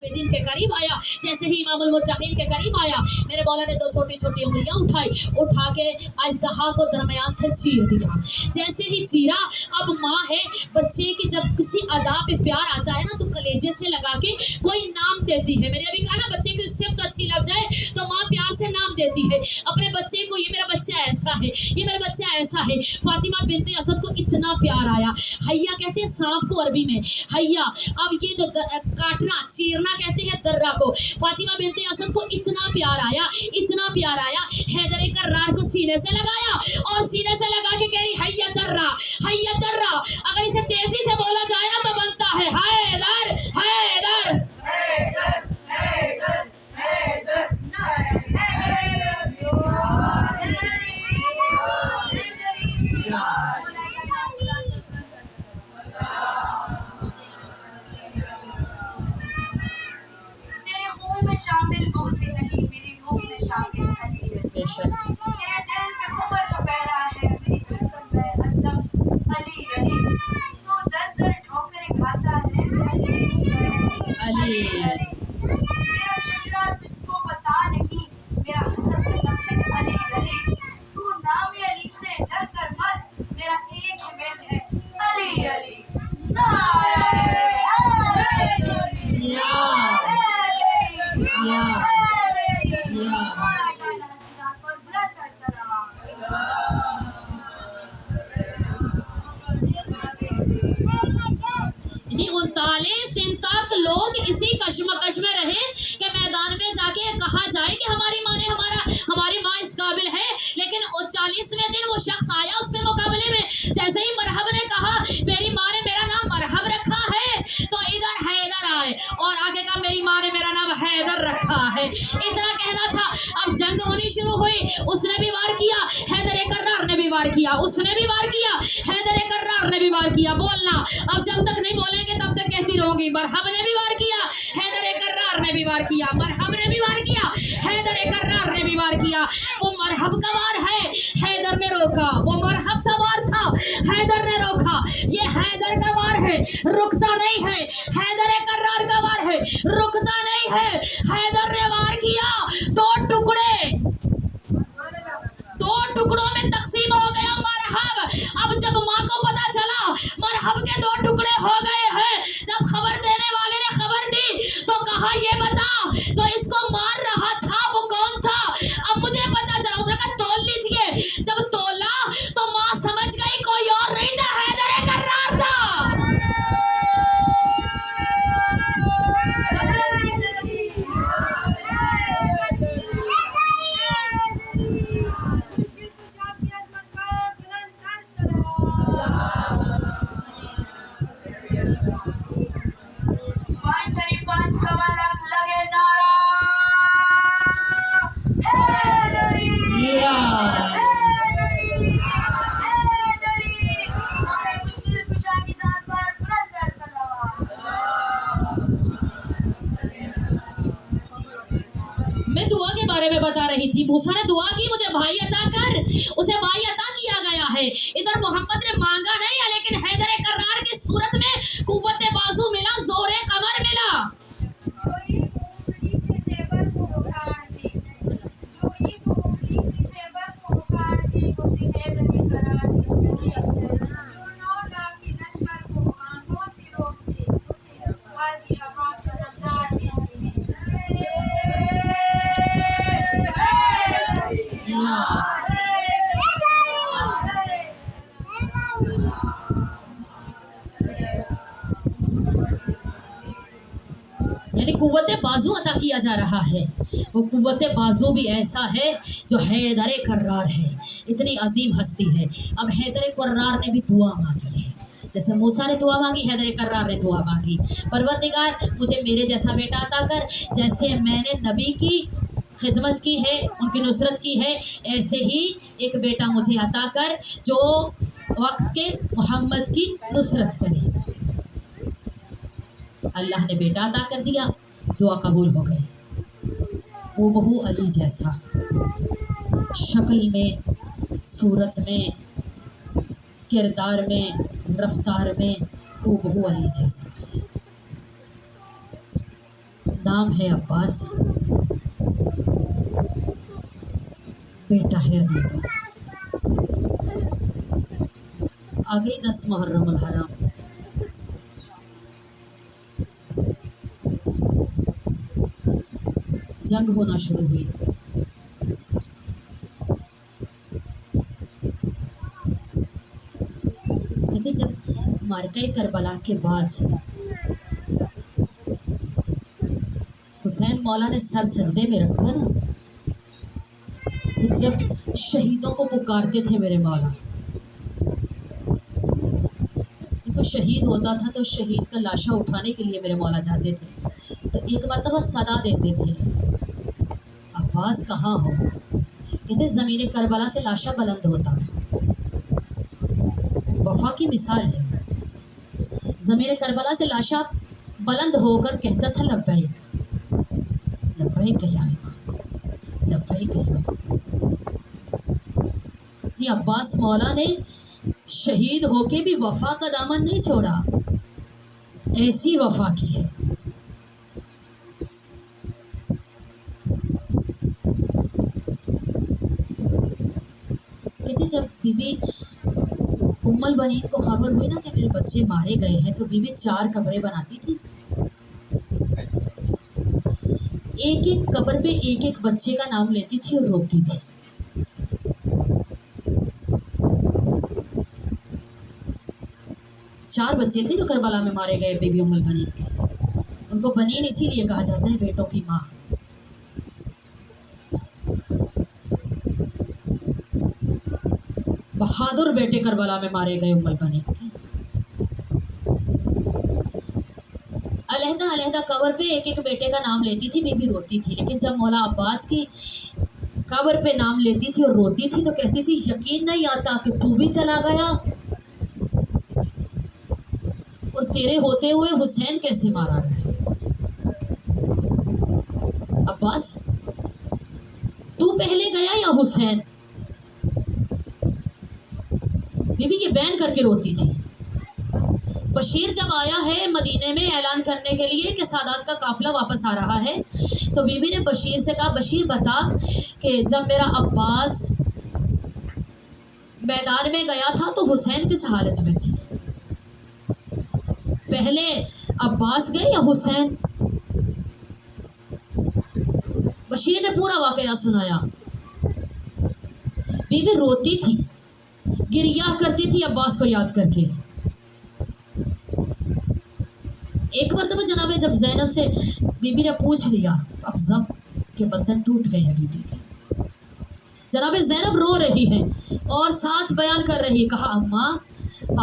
दिन के करीब आया, जैसे ही इमामुल मुत्तकीन के करीब आया, मेरे मौला ने दो छोटी छोटी उंगलियां उठाई, उठा के अजदहा को दरमियान से चीर दिया। जैसे ही चीरा, अब माँ है, बच्चे की जब किसी अदा पे प्यार आता है ना तो कलेजे से लगा के कोई नाम देती है। मैंने अभी कहा ना, बच्चे की सिफ्त अच्छी लग जाए तो माँ प्यार से नाम देती है अपने बच्चे को। ये मेरा बच्चा ऐसा है, ये मेरा बच्चा ऐसा है। फातिमा बिनते असद को इतना प्यार आया। हैया कहते हैं सांप को अरबी में, हैया। अब ये जो काटना, चीरना कहते हैं दर्रा को। फातिमा बिनते असद को इतना प्यार आया, इतना प्यार आया, हैदर कर्रार को सीने से लगाया और सीने से लगा के कह रही हैया दर्रा, हैया दर्रा। अगर इसे तेजी से बोला जाए ना तो बनता है हैदर, हैदर, हैदर, हैदर, हैदर, शामिल बहुत सी नहीं, मेरी रूह में शामिल अली है। बेशक मेरे दिल पे खुबर तो पैरा है, मेरी धड़कन में अल्लाह अली अली। तो दर दर ठोकरें खाता है अली। मेरा शिकरा तुझको पता नहीं, मेरा हसन पसंद है अली अली। तू नाम अली से जल कर मर, मेरा एक मिनट है अली अली। लोग इसी कश्मकश में रहे कि मैदान में जाके कहा जाए कि हमारी माँ ने हमारी माँ इस काबिल है, लेकिन 40वें दिन वो शख्स आया उसके मुकाबले में। जैसे ही मरहब ने कहा मेरी माँ ने मेरा नाम मरहब रखा है, तो इधर हैदर आए और आगे का मेरी माँ ने मेरा नाम हैदर रखा है। इतना कहना था। अब जंग होनी शुरू हुई, उसने भी वार किया, हैदर कर्रार ने भी वार किया, उसने भी वार किया, हैदर कर्रार ने भी वार किया। बोलना, अब जब तक नहीं बोलेंगे तब तक कहती रहूंगी। मरहब ने भी वार किया, हैदर कर्रार ने भी वार किया, मरहब ने भी वार किया, हैदर कर्रार ने भी वार किया। वो मरहब का वार है, हैदर ने रोका। वो मरहब का वार था, हैदर ने रोका। ये हैदर का वार है, रुकता नहीं है। हैदर कर्रार का वार है, रुकता नहीं है। हैदर ने वार किया, दो टुकड़ों में तकसीम हो गया मरहब। अब जब माँ को पता चला मरहब के दो टुकड़े हो गए हैं, जब खबर देने वाले ने खबर दी तो कहा ये बता जो इसको मार रहा था वो कौन था। अब मुझे पता चला। उसने कहा तोल लीजिए। जब तोला तो माँ समझ गई कोई और नहीं था, हैदर कर्रार था। मैं दुआ के बारे में बता रही थी। मूसा ने दुआ की मुझे भाई अता कर, उसे भाई अता किया गया है। इधर मोहम्मद ने मांगा नहीं है, लेकिन हैदर कर्रार की सूरत में कुव्वत बाजू मिला, जोरे कमर मिला। यानी कुव्वत बाजू अता किया जा रहा है। वो कुव्वत बाजू भी ऐसा है जो हैदर कर्रार है। इतनी अजीम हस्ती है। अब हैदर कर्रार ने भी दुआ मांगी है, जैसे मूसा ने दुआ मांगी, हैदर कर्रार ने दुआ मांगी। परवरदिगार मुझे मेरे जैसा बेटा अता कर, जैसे मैंने नबी की खिदमत की है, उनकी नुसरत की है, ऐसे ही एक बेटा मुझे अता कर जो वक्त के मोहम्मद की नुसरत करे। अल्लाह ने बेटा अता कर दिया, दुआ कबूल हो गई। वो बहु अली जैसा, शक्ल में, सूरत में, किरदार में, रफ्तार में वो बहु अली जैसा है। नाम है अब्बास, बेटा है अली का। आ गई 10 मुहर्रम अल हराम। जंग होना शुरू हुई। कहते जब मार्का करबला के बाद हुसैन मौला ने सर सजदे में रखा ना, तो जब शहीदों को पुकारते थे मेरे मौला, तो शहीद होता था तो शहीद का लाशा उठाने के लिए मेरे मौला जाते थे। तो एक मरतबा सदा देते थे, अब्बास कहाँ हो? कहते ज़मीन करबला से लाशा बुलंद होता था। वफा की मिसाल है। ज़मीन करबला से लाशा बुलंद होकर कहता था लब्बैक लब्बैक या इमाम, लब्बैक या। ये अब्बास मौला ने शहीद होके भी वफा का दामन नहीं छोड़ा, ऐसी वफा की है। कहते जब बीबी उम्मुल बनीन को खबर हुई ना कि मेरे बच्चे मारे गए हैं, तो बीबी 4 कब्रें बनाती थी। एक एक कब्र पे एक एक बच्चे का नाम लेती थी और रोती थी। चार बच्चे थे जो करबला में मारे गए बीबी उम्मुल बनीन के। उनको बनीन इसीलिए कहा जाता है, बेटों की माँ। बहादुर बेटे करबला में मारे गए उम्मुल बनीन के। अलहदा अलहदा कब्र पे एक एक बेटे का नाम लेती थी, बीबी रोती थी। लेकिन जब मौला अब्बास की कब्र पे नाम लेती थी और रोती थी तो कहती थी यकीन नहीं आता कि तू भी चला गया और तेरे होते हुए हुसैन कैसे मारा गया। अब्बास तू पहले गया या हुसैन? बीबी ये बैन करके रोती थी। बशीर जब आया है मदीने में ऐलान करने के लिए कि सादात का काफिला वापस आ रहा है, तो बीबी ने बशीर से कहा बशीर बता कि जब मेरा अब्बास मैदान में गया था तो हुसैन किस हालत में थे? पहले अब्बास गए या हुसैन? बशीर ने पूरा वाकया सुनाया। बीबी रोती थी, गिरिया करती थी अब्बास को याद करके। एक मरतबा जनाब जब ज़ैनब से बीबी ने पूछ लिया, अब ज़ब्त के बंधन टूट गए हैं बीबी के। जनाब ज़ैनब रो रही है और साथ बयान कर रही, कहा अम्मा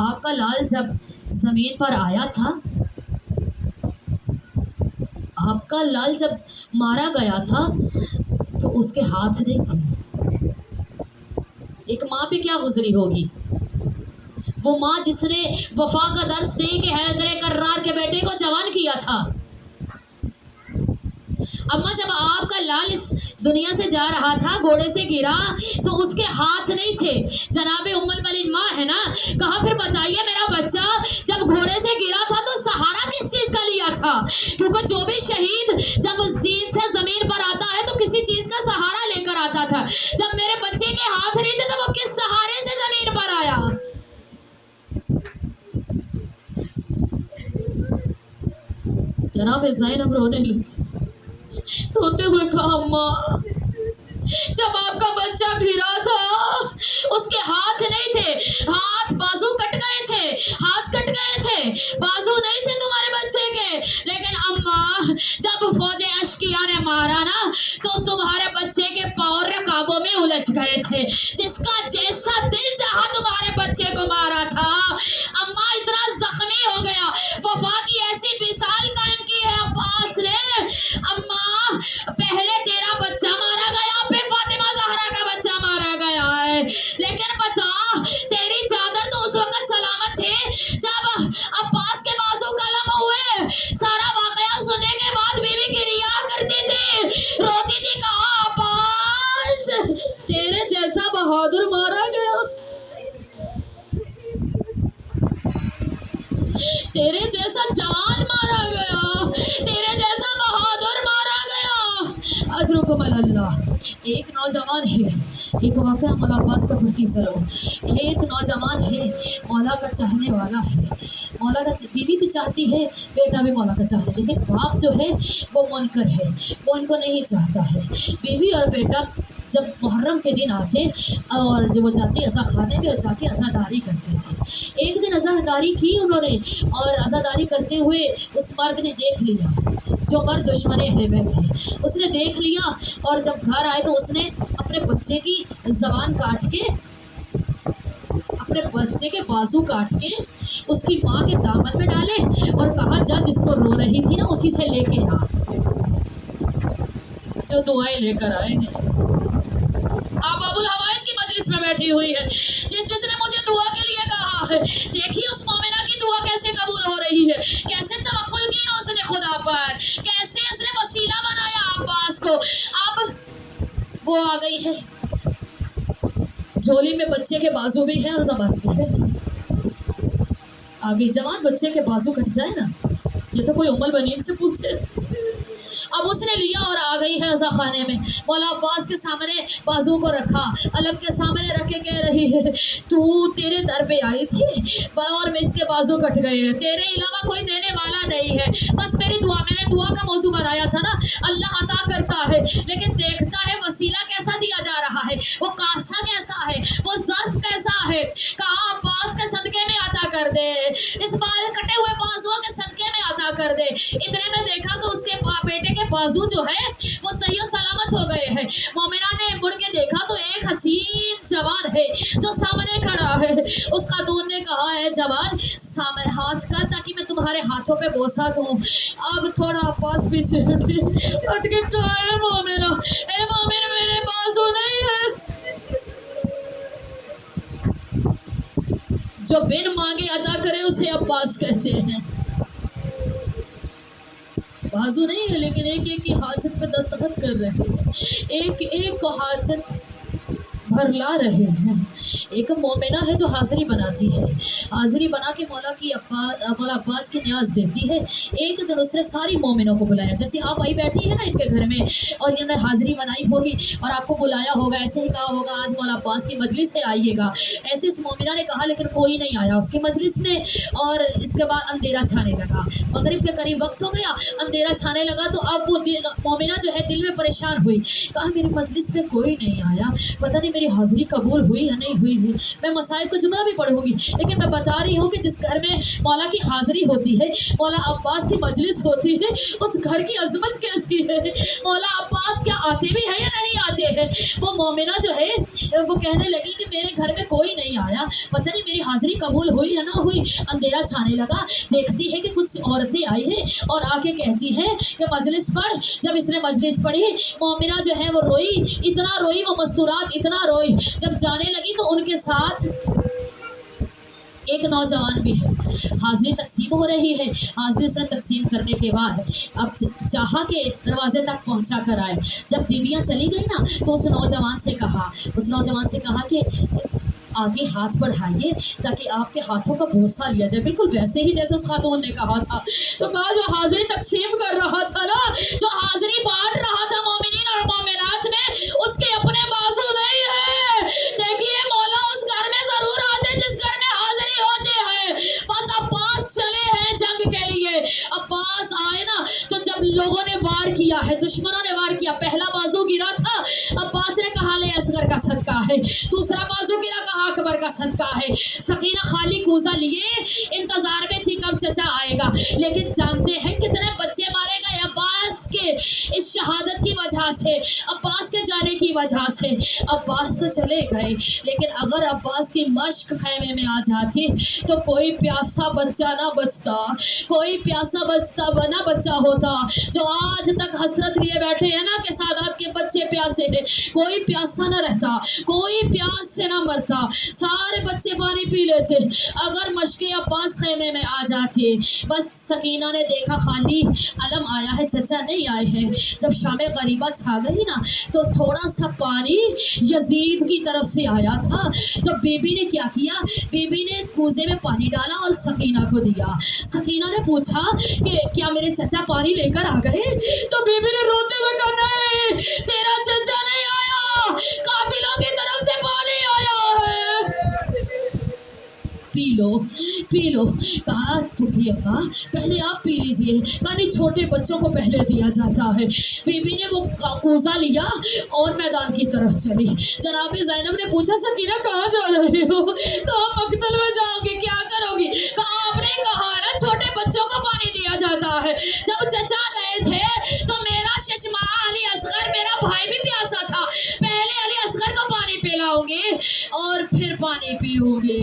आपका लाल जब ज़मीन पर आया था, आपका लाल जब मारा गया था तो उसके हाथ नहीं थे। एक माँ पे क्या गुजरी होगी, वो माँ जिसने वफा का दर्स दे के हैदर कर्रार के बेटे को जवान किया था। अम्मा जब आपका लाल इस दुनिया से जा रहा था, घोड़े से गिरा तो उसके हाथ नहीं थे। जनाबे उम्मुल बनीन माँ है ना, कहा फिर बताइए मेरा बच्चा जब घोड़े से गिरा था तो सहारा किस चीज़ का लिया था? क्योंकि जो भी शहीद जब जीन से ज़मीन पर आता है तो किसी चीज़ का सहारा लेकर आता था। जब मेरे बच्चे के हाथ नहीं थे तो वो किस सहारे से ज़मीन पर आया? जनाब ज़ैनब रोने लगी, रोते हुए कहा अम्मा जब आपका बच्चा गिरा था उसके हाथ नहीं थे, हाथ बाजू कट गए थे, हाथ कट गए थे, बाजू नहीं थे तुम्हारे बच्चे के। लेकिन अम्मा जब फौजे अश्किया ने मारा ना तो तुम्हारे बच्चे के पाँव रकाबों में उलझ गए थे। जिसका जैसा दिल चाहा तुम्हारे बच्चे को मारा था। अम्मा इतना जख्मी हो गया, वफा की ऐसी मिसाल कायम की है अब्बास ने। अम्मा पहले तेरा बच्चा मारा गया, फिर फातिमा ज़हरा का बच्चा मारा गया है, लेकिन बता तेरी चादर तो उस वक्त सलामत थे जब अब्बास के बाजू कलम हुए। सारा वाकया सुनने के बाद बीवी गिरिया करती थी, रोती थी, कहा अब्बास तेरे जैसा बहादुर मारा गया। अल्लाह। एक नौजवान है, एक वाक़या मौला अब्बास का पढ़ती चलो। एक नौजवान है, मौला का चाहने वाला है, मौला का बीवी भी चाहती है, बेटा भी मौला का चाहता है, लेकिन बाप जो है वो मुनकर है, वो इनको नहीं चाहता है। बीवी और बेटा जब मुहर्रम के दिन आते और जब वो जाते अज़ा खाने में और जाके अज़ादारी करते थे। एक दिन अज़ादारी की उन्होंने और अज़ादारी करते हुए उस मर्द ने देख लिया, जो मर्द दुश्मन अहले बैत थे, उसने देख लिया और जब घर आए तो उसने अपने बच्चे की ज़बान काट के, अपने बच्चे के बाजू काट के उसकी माँ के दामन में डाले और कहा जा जिसको रो रही थी ना उसी से लेके आ, जो दुआएं लेकर आएंगे। आप अबुल हवाइज की मजलिस में बैठी हुई है, जिसने मुझे दुआ के लिए कहा है। देखिए उस मोमिना की दुआ कैसे कबूल हो रही है, कैसे तवक्कुल किया उसने खुदा पर, कैसे उसने वसीला बनाया अब्बास को। अब वो आ गई है, झोली में बच्चे के बाजू भी है और ज़बान भी है। आगे जवान बच्चे के बाजू कट जाए ना, ये तो कोई उमल बनीन से पूछे। अब उसने लिया और आ गई है अज़ा खाने में, मौला अब्बास के सामने बाजू को रखा, अलम के सामने रख के कह रही है तू तेरे दर पे आई थी और मैं इसके बाजू कट गए हैं, तेरे अलावा कोई देने वाला नहीं है, बस मेरी दुआ, मैंने दुआ का मौजू बनाया था ना, अल्लाह अता करता है लेकिन देखता है वसीला कैसा दिया जा रहा है, वो कासा कैसा है, वो ज़र्फ कैसा है। कहा अब्बास के सदक़े में अता कर दे, इस बाल कटे हुए बाजुओं के सदक़े में अता कर दे। इतने में देखा तो उसके बेटे के बाजू जो है वो सही और सलामत हो गए हैं। मोमिना ने मुड़ के देखा तो एक हसीन जवान है जो सामने खड़ा है। उस खातून ने कहा है जवान सामने हाथ कर ताकि मैं तुम्हारे हाथों पे बोसा दूं। अब थोड़ा पास पीछे हट के कहा है मोमिना, ए मोमिन मेरे बाजू नहीं है। जो बिन मांगे अदा करे उसे अब्बास कहते हैं। बाजू नहीं है लेकिन एक एक की हाजत पे दस्तखत कर रहे हैं, एक एक को हाजत भरला रहे हैं। एक मोमिना है जो हाज़री बनाती है, हाज़री बना के मौला अब्बास की न्याज देती है। एक दिन उसने सारी मोमिनों को बुलाया, जैसे आप आई बैठी है ना इनके घर में और इन्होंने हाज़री बनाई होगी और आपको बुलाया होगा, ऐसे ही कहा होगा आज मौला अब्बास की मजलिस है आइएगा। ऐसे उस मोमिना ने कहा लेकिन कोई नहीं आया उसकी मजलिस में। और इसके बाद अंधेरा छाने लगा, मगरिब के करीब वक्त हो गया, अंधेरा छाने लगा तो अब वो मोमिना जो है दिल में परेशान हुई, कहा मेरी मजलिस में कोई नहीं आया, पता नहीं मेरी हाज़री कबूल हुई या नहीं हुई है। मैं मसाइब का जुमला भी पढ़ूंगी लेकिन मैं बता रही हूँ कि जिस घर में मौला की हाज़री होती है, मौला अब्बास की मजलिस होती है, उस घर की अजमत कैसी है। मौला अब्बास क्या आते भी है या नहीं आते हैं। वो मोमिना जो है वो कहने लगी कि मेरे घर में कोई नहीं आया, पता नहीं मेरी हाज़री कबूल हुई या ना हुई। अंधेरा छाने लगा, देखती है कि कुछ औरतें आई हैं और आके कहती हैं कि मजलिस पढ़। जब इसने मजलिस पढ़ी मोमिना जो है वो रोई, इतना रोई, वो मस्तूरात इतना रोई। जब जाने लगी तो उनके साथ एक नौजवान भी है। हाज़री तकसीम हो रही है, हाज़री उसने तकसीम करने के बाद अब चाहा के दरवाजे तक पहुंचा कर आए। जब बीवियां चली गई ना तो उस नौजवान से कहा कि आगे हाथ बढ़ाइए ताकि आपके हाथों का भरोसा लिया जाए, बिल्कुल वैसे ही जैसे उस खातून ने कहा था। तो कहा जो हाज़री तकसीम कर रहा था ना, जो हाज़री बांट रहा था मोमिनीन और मोमिनात में, उसके अपने बाजू नहीं है। देखिए मौला उस घर में जरूर आते जिस घर में हाज़री होती है। बस अब्बास चले हैं जंग के लिए, अब्बास आए ना तो जब लोगों ने वार किया है, दुश्मनों ने वार किया, पहला बाजू गिरा था, अब्बास ने कहा ले असगर का सदका है, दूसरा बाजू गिरा, कहा अकबर का सदका है। सकीना खाली कूजा लिए इंतजार में थी कब चचा आएगा, लेकिन जानते हैं कितने बच्चे मारे गए अब्बास के इस शहादत की वजह से, अब्बास के जाने की वजह से। अब्बास तो चले गए लेकिन अगर अब्बास की मश्क खैमे में आ जाती तो कोई प्यासा बच्चा ना बचता, कोई प्यासा बच्चा होता जो आज तक हसरत लिए बैठे हैं ना कि सादात के बच्चे प्यासे हैं। कोई प्यासा ना रहता, कोई प्यास से ना मरता, सारे बच्चे पानी पी लेते अगर मशके अब्बास खेमे में आ जाते। बस सकीना ने देखा खाली अलम आया है, चचा नहीं आए हैं। जब शाम गरीबा छा गई ना तो थोड़ा सा पानी यजीद की तरफ से आया था, तो बीबी ने क्या किया, बीबी ने कूजे में पानी डाला और सकीना को दिया। सकीना ने पूछा कि क्या मेरे चचा पानी लेकर आ गए, तो बीबी ने रोते हुए कहा नहीं, तेरा पी लो। कहा फूफी अम्मा पहले आप पी लीजिए। कहा नहीं, छोटे बच्चों को पहले दिया जाता है। बीबी ने वो कूजा लिया और मैदान की तरफ चली। जनाब ज़ैनब ने पूछा सकीना कहाँ जा रही हो? कहा मक्तल में जाओगी, क्या करोगी? कहा आपने कहा है ना छोटे बच्चों को पानी दिया जाता है। जब चचा गए थे तो मेरा चश्मा अली असगर मेरा भाई भी प्यासा था, पहले अली असगर को पानी पिलाओगे और फिर पानी पियोगे।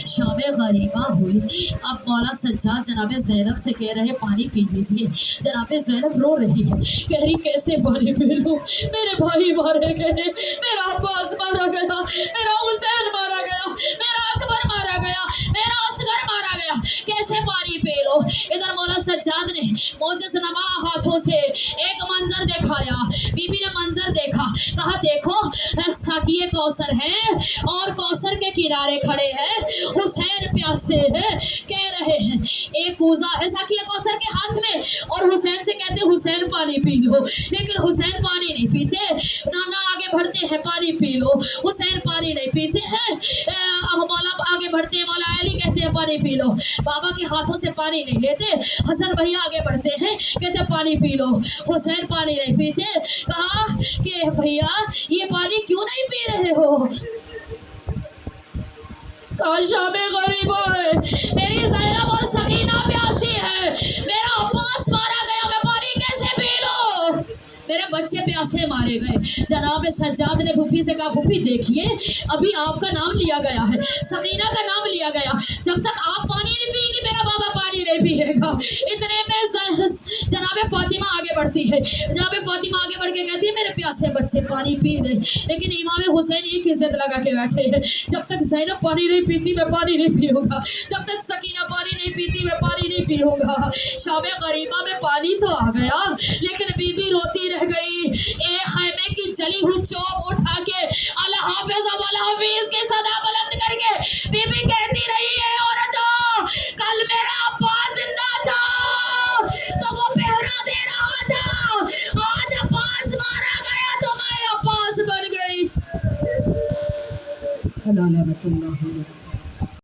शाम गरीबा हुई। अब मौला सज्जाद जनाब ज़ैनब से कह रहे पानी पी लीजिए। जनाब ज़ैनब रो रही है, कह रही कैसे पानी पी लूं? मेरे भाई मारे गए, मेरा अब्बास मारा गया, मेरा हुसैन मारा गया, मेरा अकबर मारा गया, मेरा असगर मारा गया, कैसे पानी पी लो? इधर मौला सज्जाद ने मोजज़नमा हाथों से एक मंजर दिखाया। बीबी ने मंजर देखा, कहा देखो साकिए कौसर है और कौसर के किनारे खड़े हैं हुसैन प्यासे हैं, कह रहे हैं एक कूजा है साकिए कौसर के हाथ में और हुसैन से कहते हैं हुसैन पानी पी लो, लेकिन हुसैन पानी नहीं पीते। नाना आगे बढ़ते हैं पानी पी लो, हुसैन पानी नहीं पीते हैं। मौला आगे बढ़ते हैं, मौला अली कहते हैं पानी पी लो, बाबा के हाथों से पानी नहीं लेते। हसन भैया आगे बढ़ते हैं, कहते हैं पानी पी लो, हुसैन पानी नहीं पीते। कहा कि भैया ये पानी क्यों नहीं पी रहे हो? कहा शामे गरीबा है, मेरी ज़ैनब और सकीना प्यासी है, मेरा अब्बास मारा गया, मैं पानी कैसे पी लूं? मेरे बच्चे प्यासे मारे गए। जनाब सज्जाद ने फूफी से कहा फूफी देखिए अभी आपका नाम लिया गया है, सकीना का नाम लिया गया, जब तक आप पानी नहीं पिएंगी मेरा बाबा पानी नहीं पिएगा। इतने में जनाब फातिमा आगे बढ़ती है। जनाब फातिमा आगे बढ़ के कहती है मेरे प्यासे बच्चे पानी पी रहे, लेकिन इमाम हुसैन एक इज्जत लगा के बैठे हैं, जब तक ज़ैनब पानी नहीं पीती मैं पानी नहीं पीऊँगा, जब तक सकीना पानी नहीं पीती मैं पानी नहीं पीऊँगा। शाम गरीबा में पानी तो आ गया, लेकिन बीबी रोती रह गई। एक खैमे की जली हुई चौक उठा के अल हाफिज़ अल हफीज़ की सदा बुलंद करके बीबी कहती रही है औरतों कल मेरा अब्बास जिंदा था तो वो पहरा दे रहा था, आज अब्बास मारा गया तो मैं अब्बास बन गई।